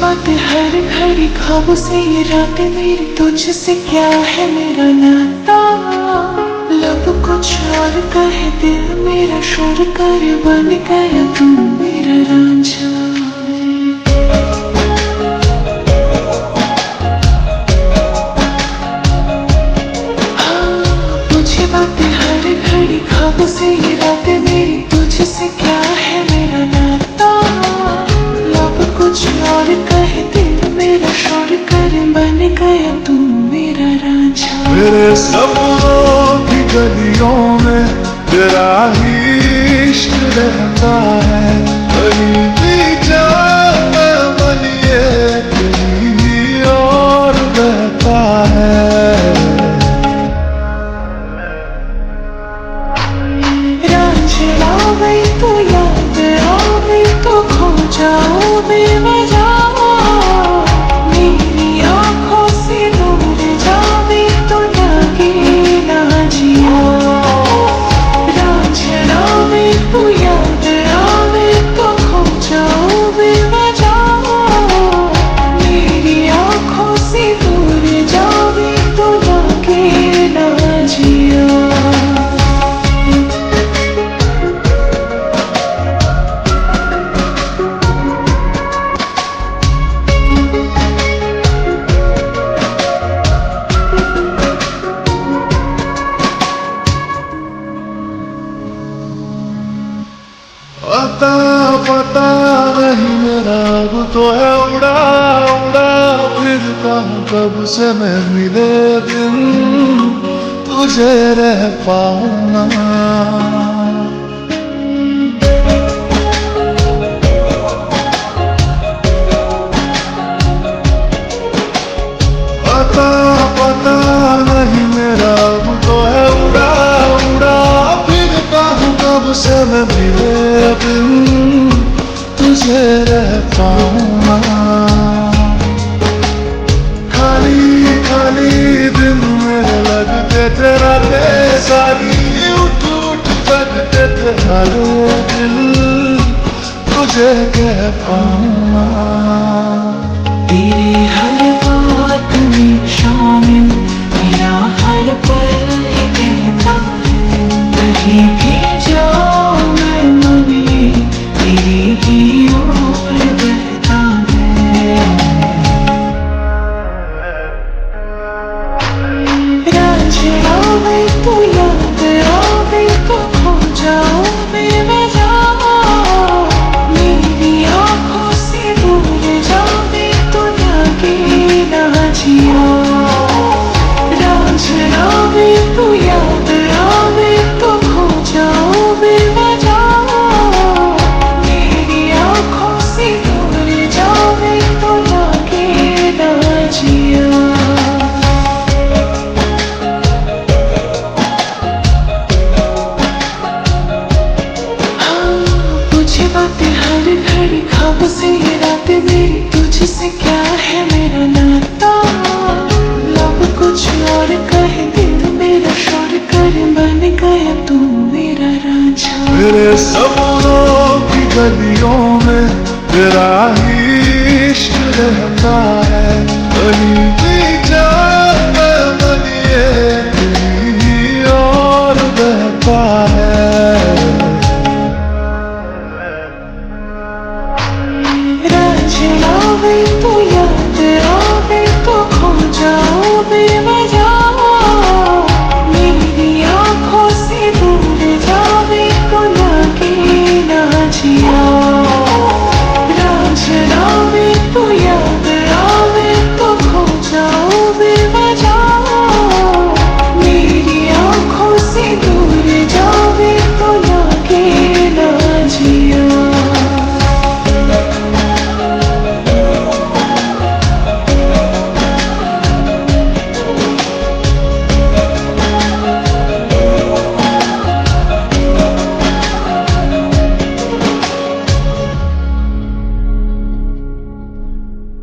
बातें हर घड़ी ख्वाबों से ये रातें मेरी तुझसे क्या है मेरा नाता। लब कुछ और कहे दिल मेरा शोर करे बन गया तू मेरा रांझा। बातें हर घड़ी ख्वाबों से ये रातें मेरी तुझसे क्या है मेरा नाता। लब कुछ और कहे दिल मेरा शोर करे बन गया तू मेरा रांझा। मेरे सपनों की गलियों में तेरा ही इश्क रहता है। कहीं भी जाना मन ये कहीं और बहता है। गई तो याद आवे तो खो जाओ बेवजह। मेरी आँखों से दूर जावे तो लगे ना जिया। राज आवे तो याद आवे तो खो जाओ बेवजह। मेरी आँखों से दूर जावे तो लगे ना जिया। पता पता नहीं मेरा अब तो है उड़ा उड़ा फिरता हूँ कब से मैं मिले दिन तुझे रह पाऊंगा। पता पता नहीं मेरा अब तो है उड़ा उड़ा फिरता हूँ कब से मैं मिले दिन तुझे रह पाऊंगा। खाली खाली दिन मेरे लगते तेरा ते सारी उठ उठ लगते तेरा दिल तुझे कह पाऊंगा। तेरे हर बात में शामिल मेरा हर पल ही कहता है। कहीं भी जाओ मैं मन ये तेरी ही ओर बहता है। राज आवे तो याद आवे तो खो जाओ बेवजह। मेरी आँखों से दूर जावे तो लगे ना जिया। राज आवे तो याद आवे तो खो जाओ बेवजह। मेरी आँखों से दूर जावे तो लगे ना जिया। मुझे बातें हर घड़ी ख्वाबों से ये रातें मेरी तुझसे क्या है मेरा नाता। लब कुछ और कहे दिल मेरा शोर करे बन गया तू मेरा रांझा। मेरे सपनों की गलियों में तेरा ही इश्क रहता है। कहीं